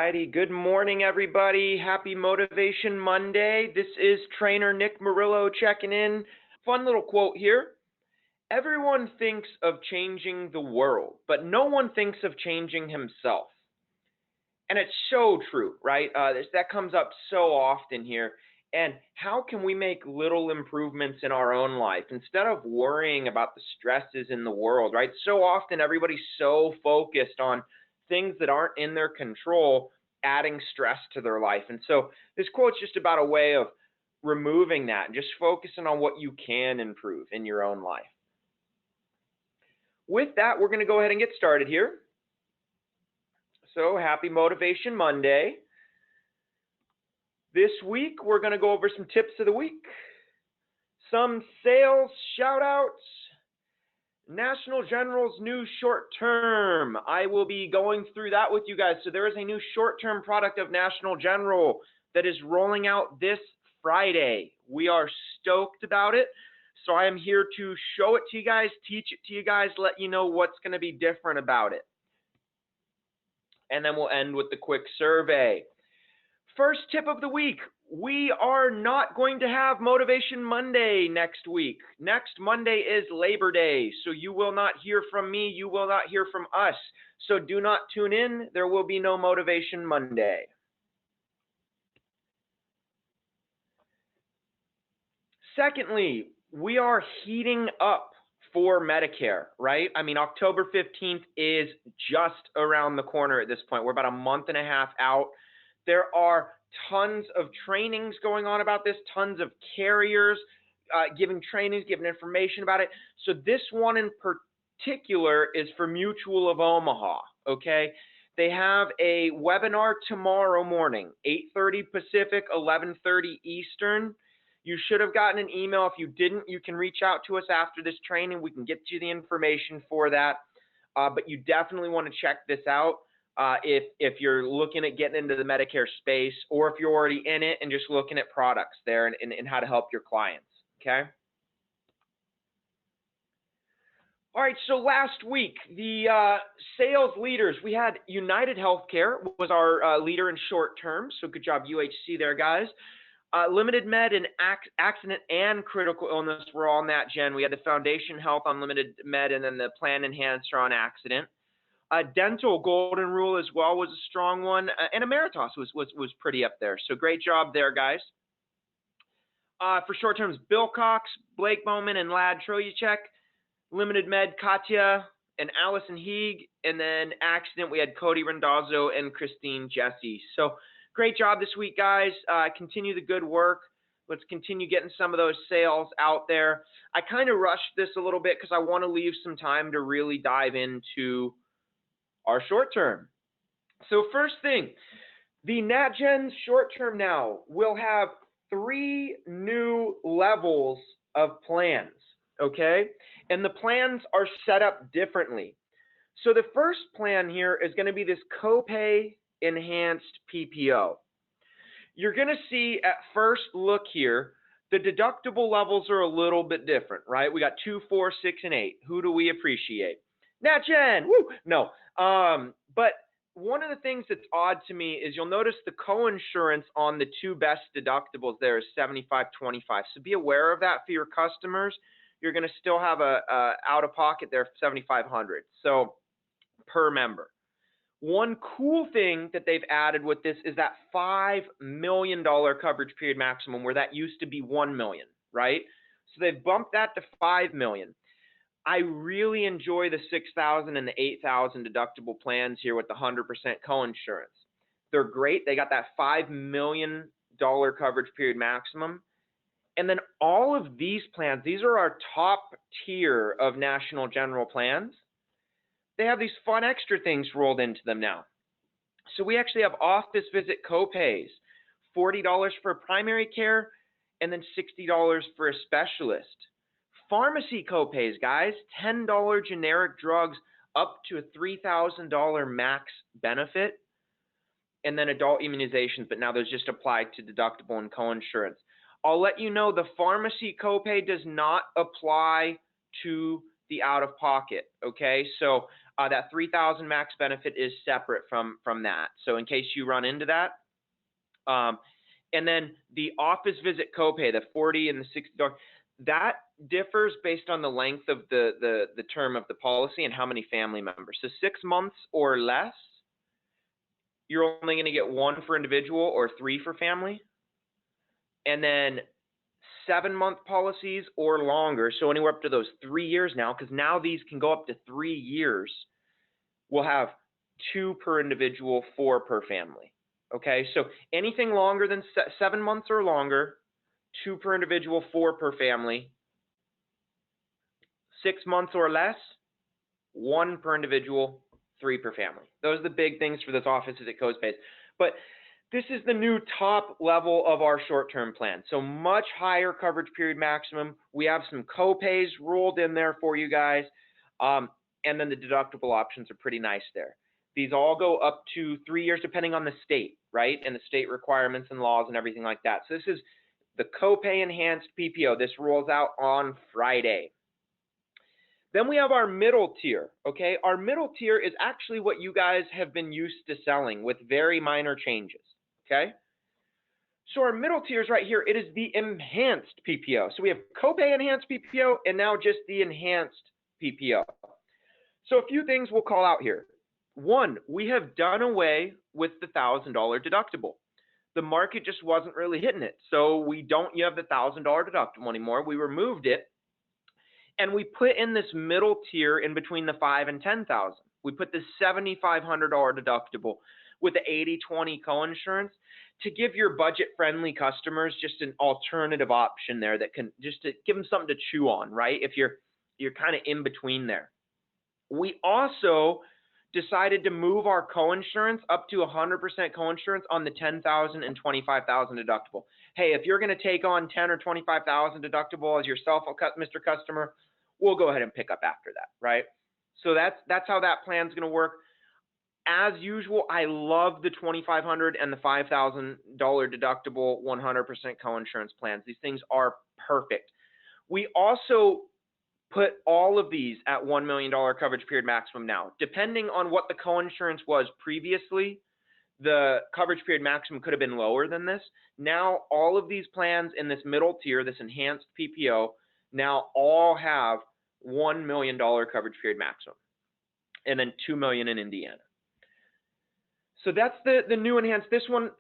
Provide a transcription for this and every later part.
righty. Good morning, everybody. Happy Motivation Monday. This is trainer Nick Murillo checking in. Fun little quote here. Everyone thinks of changing the world, but no one thinks of changing himself. And it's so true, right? That comes up so often here. And how can we make little improvements in our own life instead of worrying about the stresses in the world, right? So often everybody's so focused on things that aren't in their control, adding stress to their life. And so this quote's just about a way of removing that and just focusing on what you can improve in your own life. With that, we're going to go ahead and get started here. So happy Motivation Monday. This week, we're going to go over some tips of the week, some sales shout outs, National General's new short term. I will be going through that with you guys. So there is a new short term product of National General that is rolling out this Friday. We are stoked about it. So I am here to show it to you guys, teach it to you guys, let you know what's going to be different about it. And then we'll end with the quick survey. First tip of the week, we are not going to have Motivation Monday next week. Next Monday is Labor Day, so you will not hear from me, you will not hear from us. So do not tune in, there will be no Motivation Monday. Secondly, we are heating up for Medicare, right? I mean, October 15th is just around the corner at this point. We're about a month and a half out. There are tons of trainings going on about this, tons of carriers giving trainings, giving information about it. So this one in particular is for Mutual of Omaha, okay? They have a webinar tomorrow morning, 8:30 Pacific, 11:30 Eastern. You should have gotten an email. If you didn't, you can reach out to us after this training. We can get you the information for that. But you definitely want to check this out. If you're looking at getting into the Medicare space, or if you're already in it and just looking at products there and how to help your clients, okay? All right, so last week, the sales leaders, we had United Healthcare was our leader in short term, so good job UHC there, guys. Limited Med and Accident and Critical Illness were all NatGen. We had the Foundation Health on Limited Med and then the Plan Enhancer on Accident. Dental Golden Rule as well was a strong one, and Emeritus was pretty up there. So great job there, guys. For short terms, Bill Cox, Blake Bowman, and Lad Troyachek. Limited Med, Katya and Allison Heeg. And then Accident, we had Cody Randazzo and Christine Jesse. So great job this week, guys. Continue the good work. Let's continue getting some of those sales out there. I kind of rushed this a little bit because I want to leave some time to really dive into our short term. So first thing, the NatGen's short term now will have 3 new levels of plans, okay? And the plans are set up differently. So the first plan here is going to be this copay enhanced PPO. You're going to see at first look here, the deductible levels are a little bit different, right? We got 2, 4, 6, and 8. Who do we appreciate? NatGen, woo! No, but one of the things that's odd to me is you'll notice the co-insurance on the 2 best deductibles there is $75.25. So be aware of that for your customers. You're going to still have a out-of-pocket there of $7,500. So per member. One cool thing that they've added with this is that $5 million coverage period maximum, where that used to be $1 million, right? So they've bumped that to $5 million. I really enjoy the $6,000 and the $8,000 deductible plans here with the 100% co-insurance. They're great. They got that $5 million coverage period maximum. And then all of these plans, these are our top tier of National General plans. They have these fun extra things rolled into them now. So we actually have office visit copays, $40 for primary care, and then $60 for a specialist. Pharmacy copays, guys, $10 generic drugs up to a $3,000 max benefit, and then adult immunizations, but now those just apply to deductible and coinsurance. I'll let you know the pharmacy copay does not apply to the out-of-pocket, okay? So that $3,000 max benefit is separate from that. So in case you run into that. And then the office visit copay, the $40 and the $60, that differs based on the length of the term of the policy and how many family members. So 6 months or less, you're only going to get 1 for individual or 3 for family. And then 7-month policies or longer, so anywhere up to those 3 years now, because now these can go up to 3 years, we'll have 2 per individual, 4 per family. Okay, so anything longer than 7 months or longer, 2 per individual, 4 per family. 6 months or less, 1 per individual, 3 per family. Those are the big things for this office visit copays. But this is the new top level of our short-term plan. So much higher coverage period maximum. We have some copays rolled in there for you guys. And then the deductible options are pretty nice there. These all go up to 3 years depending on the state, right? And the state requirements and laws and everything like that. So this is the copay enhanced PPO. This rolls out on Friday. Then we have our middle tier, okay? Our middle tier is actually what you guys have been used to selling with very minor changes, okay? So our middle tier is right here. It is the enhanced PPO. So we have copay enhanced PPO and now just the enhanced PPO. So a few things we'll call out here. 1, we have done away with the $1,000 deductible. The market just wasn't really hitting it. So we don't have the $1,000 deductible anymore. We removed it. And we put in this middle tier in between the $5,000 and $10,000. We put the $7,500 deductible with the 80/20 coinsurance to give your budget-friendly customers just an alternative option there that can just to give them something to chew on, right? If you're kind of in between there. We also decided to move our coinsurance up to 100% coinsurance on the $10,000 and $25,000 deductible. Hey, if you're going to take on $10,000 or $25,000 deductible as yourself, Mr. Customer, we'll go ahead and pick up after that, right? So that's how that plan's going to work. As usual, I love the $2,500 and the $5,000 deductible 100% coinsurance plans. These things are perfect. We also put all of these at $1 million coverage period maximum now. Depending on what the coinsurance was previously, the coverage period maximum could have been lower than this. Now, all of these plans in this middle tier, this enhanced PPO, now all have $1 million coverage period maximum, and then $2 million in Indiana. So that's the new enhanced. This one,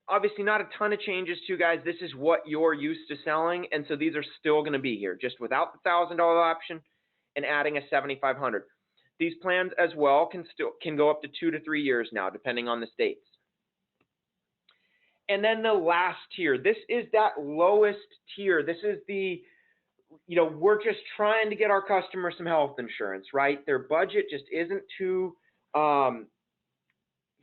obviously not a ton of changes to, guys. This is what you're used to selling, and so these are still going to be here, just without the $1,000 option and adding a $7,500. These plans as well can go up to 2 to 3 years now, depending on the states. And then the last tier, this is that lowest tier. This is the, we're just trying to get our customers some health insurance, right? Their budget just isn't too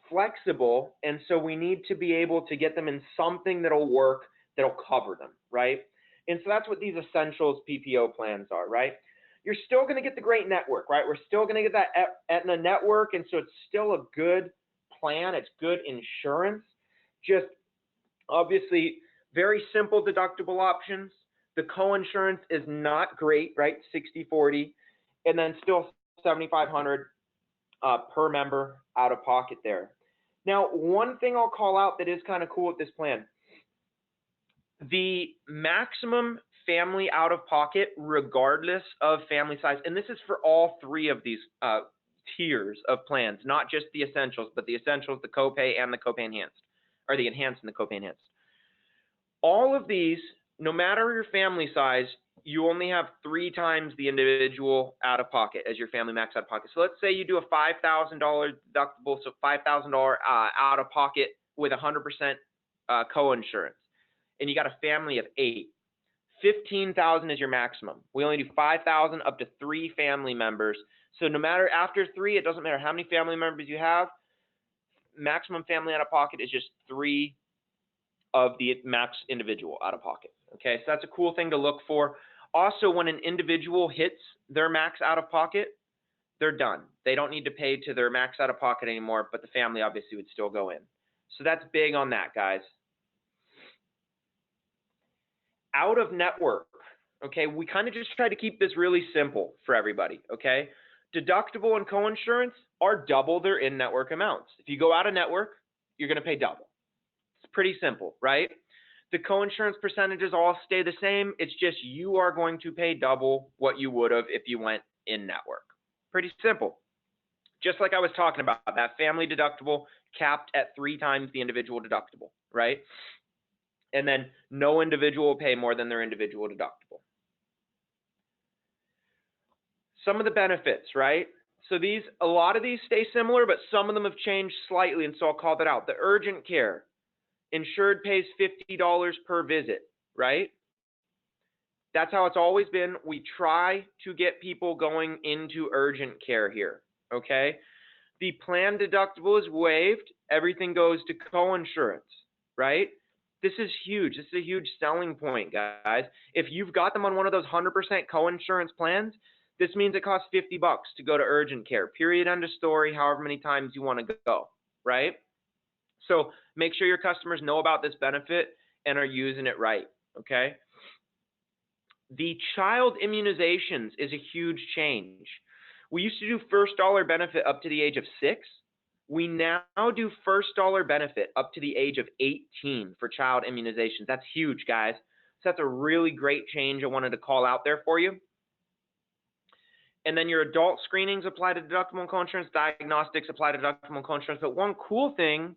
flexible, and so we need to be able to get them in something that'll work, that'll cover them, right? And so that's what these essentials PPO plans are, right? You're still going to get the great network, right? We're still going to get that Aetna network, and so it's still a good plan. It's good insurance. Just obviously very simple deductible options. The coinsurance is not great, right? 60/40, and then still $7,500 per member out of pocket there. Now, one thing I'll call out that is kind of cool with this plan, the maximum family out of pocket, regardless of family size, and this is for all 3 of these tiers of plans, not just the essentials, but the essentials, the copay, and the copay enhanced, or the enhanced and the copay enhanced. All of these, no matter your family size, you only have 3 times the individual out of pocket as your family max out of pocket. So let's say you do a $5,000 deductible, so $5,000 out of pocket with 100% coinsurance, and you got a family of 8. $15,000 is your maximum. We only do $5,000 up to 3 family members. So no matter after 3, it doesn't matter how many family members you have. Maximum family out of pocket is just 3 of the max individual out of pocket. Okay, so that's a cool thing to look for. Also, when an individual hits their max out of pocket, they're done. They don't need to pay to their max out of pocket anymore, but the family obviously would still go in. So that's big on that, guys. Out of network, Okay, we kind of just try to keep this really simple for everybody. Okay, deductible and coinsurance are double their in-network amounts. If you go out of network, you're going to pay double. It's pretty simple, right? The coinsurance percentages all stay the same. It's just you are going to pay double what you would have if you went in network. Pretty simple. Just like I was talking about, that family deductible capped at 3 times the individual deductible, right? And then no individual will pay more than their individual deductible. Some of the benefits, right? So a lot of these stay similar, but some of them have changed slightly, and so I'll call that out. The urgent care, insured pays $50 per visit, right? That's how it's always been. We try to get people going into urgent care here, okay? The plan deductible is waived. Everything goes to coinsurance, right? This is huge. This is a huge selling point, guys. If you've got them on one of those 100% coinsurance plans, this means it costs $50 to go to urgent care, period, end of story, however many times you want to go, right? So make sure your customers know about this benefit and are using it right, okay? The child immunizations is a huge change. We used to do first dollar benefit up to the age of 6. We now do first dollar benefit up to the age of 18 for child immunizations. That's huge, guys. So that's a really great change I wanted to call out there for you. And then your adult screenings apply to deductible and coinsurance, diagnostics apply to deductible and coinsurance. But one cool thing,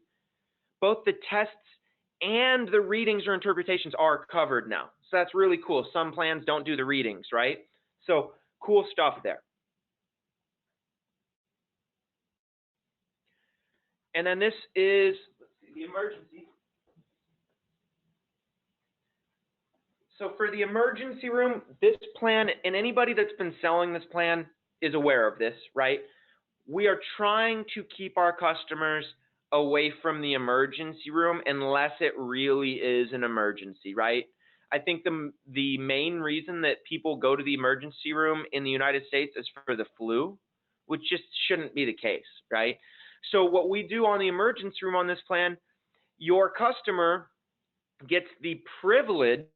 both the tests and the readings or interpretations are covered now. So that's really cool. Some plans don't do the readings, right? So cool stuff there. And then this is the emergency. So for the emergency room, this plan, and anybody that's been selling this plan is aware of this, right? We are trying to keep our customers away from the emergency room unless it really is an emergency, right? I think the main reason that people go to the emergency room in the United States is for the flu, which just shouldn't be the case, right? So what we do on the emergency room on this plan, your customer gets the privilege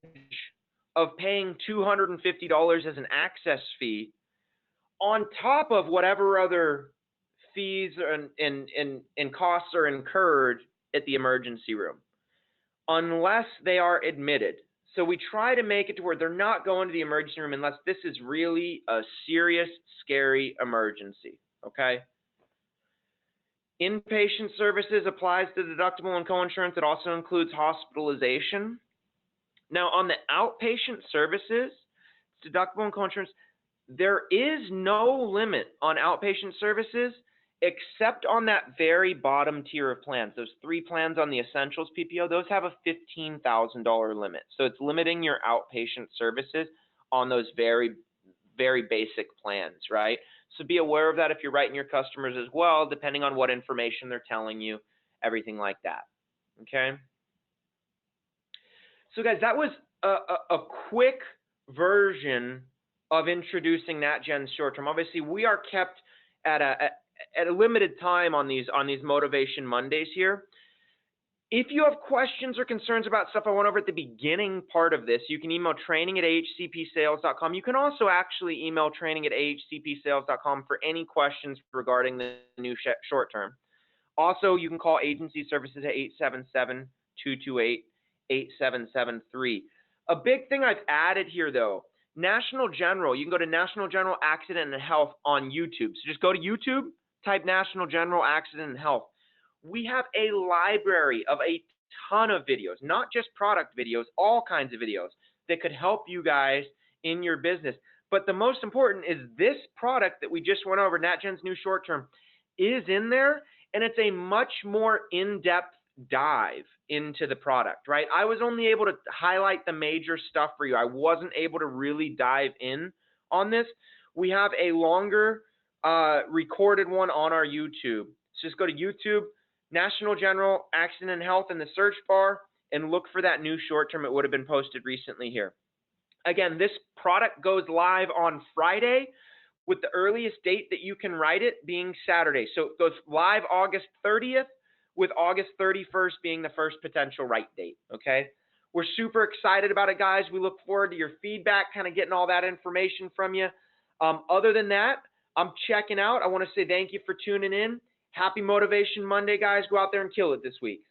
of paying $250 as an access fee on top of whatever other fees and costs are incurred at the emergency room, unless they are admitted. So we try to make it to where they're not going to the emergency room unless this is really a serious, scary emergency, okay? Inpatient services applies to deductible and coinsurance. It also includes hospitalization. Now, on the outpatient services, deductible and coinsurance, there is no limit on outpatient services except on that very bottom tier of plans. Those 3 plans on the Essentials PPO, those have a $15,000 limit. So it's limiting your outpatient services on those very, very basic plans, right? So be aware of that if you're writing your customers as well, depending on what information they're telling you, everything like that, okay? So guys, that was a quick version of introducing NatGen's short term. Obviously, we are kept at a limited time on these Motivation Mondays here. If you have questions or concerns about stuff I went over at the beginning part of this, you can email training@ahcpsales.com. You can also actually email training@ahcpsales.com for any questions regarding the new short term. Also, you can call agency services at 877-228-8773. A big thing I've added here, though, National General. You can go to National General Accident and Health on YouTube. So just go to YouTube, type National General Accident and Health. We have a library of a ton of videos, not just product videos, all kinds of videos that could help you guys in your business. But the most important is this product that we just went over, NatGen's new short term, is in there, and it's a much more in-depth dive into the product, right? I was only able to highlight the major stuff for you. I wasn't able to really dive in on this. We have a longer recorded one on our YouTube. So just go to YouTube, National General Accident and Health in the search bar, and look for that new short term. It would have been posted recently here. Again, this product goes live on Friday with the earliest date that you can write it being Saturday. So it goes live August 30th with August 31st being the first potential write date, okay? We're super excited about it, guys. We look forward to your feedback, kind of getting all that information from you. Other than that, I'm checking out. I want to say thank you for tuning in. Happy Motivation Monday, guys. Go out there and kill it this week.